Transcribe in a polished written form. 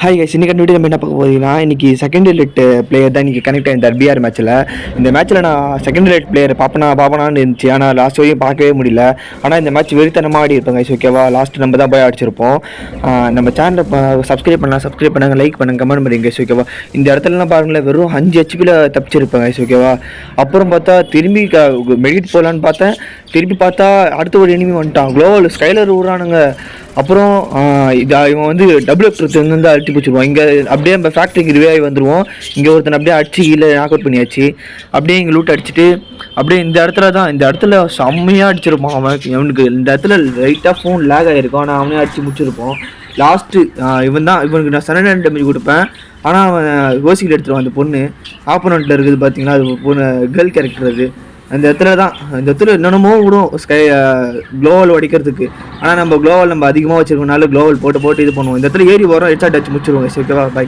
Hi guys, இன்னைக்கு video நம்ம என்ன பார்க்க போகிறீங்கன்னா, இன்றைக்கி செகண்ட் எலிட் பிளேயர் தான் இன்றைக்கி கனெக்ட் ஆகிருந்தார் பிஆர் மேட்ச்சில். இந்த மேட்ச்சில் நான் செகண்ட் எலிட் பிளேயர் பாப்பனான்னு இருந்துச்சு, ஆனால் லாஸ்ட் வரையும் பார்க்கவே முடியல. ஆனால் இந்த மேட்ச் வெறித்தனமாக ஆடி இருப்போம் கைஸ், ஓகேவா? லாஸ்ட் நம்ம தான் போய் அடிச்சிருப்போம். நம்ம சேனலை சப்ஸ்கிரைப் பண்ணுங்கள், லைக் பண்ணுங்கள், கமெண்ட் பண்ணுங்க கைஸ், ஓகேவா? இந்த இடத்துலலாம் பாருங்களேன், வெறும் 5 ஹெச்பியில் தப்பிச்சிருப்பேன் கைஸ், ஓகேவா? அப்புறம் பார்த்தா திரும்பி மெடிட் போகலான்னு பார்த்தேன். திருப்பி பார்த்தா அடுத்த ஒரு எனிமி வந்துட்டான், குளோவல் ஸ்கைலர் விட்றானுங்க. அப்புறம் இவன் வந்து டபுள் அடிச்சு பிடிச்சிருவோம். இங்கே அப்படியே நம்ம ஃபேக்ட்ரிக்கு ரிவே ஆகி வந்துடுவோம். இங்கே ஒருத்தன் அப்படியே அடிச்சு கீழே நாக் அவுட் பண்ணியாச்சு. அப்படியே இங்கே லூட் அடிச்சுட்டு அப்படியே இந்த இடத்துல செம்மையாக அடிச்சிருப்பான் அவனுக்கு. இந்த இடத்துல லைட்டாக ஃபோன் லேக் ஆகிருக்கும், ஆனால் அவனே அடிச்சு முடிச்சிருப்போம். லாஸ்ட்டு இவனுக்கு நான் சடன் டேமேஜ் கொடுப்பேன், ஆனால் அவன் யோசிக்கிட்டு எடுத்துருவான். அந்த பொண்ணு ஆப்போனண்ட்டில் இருக்குது பார்த்தீங்கன்னா, அது பொண்ணு கேர்ள் கேரக்டர். அது அந்த இடத்துல என்னென்னமோ விடும் க்ளோவல் அடிக்கிறதுக்கு. ஆனால் நம்ம க்ளோவல் அதிகமாக வச்சிருக்கனால க்ளோவல் போட்டு இது பண்ணுவோம். இந்த இடத்துல ஏறி வரோம், ஹெட்ஷாட் அடிச்சு முடிச்சிருவோம். ஓகேவா? பை.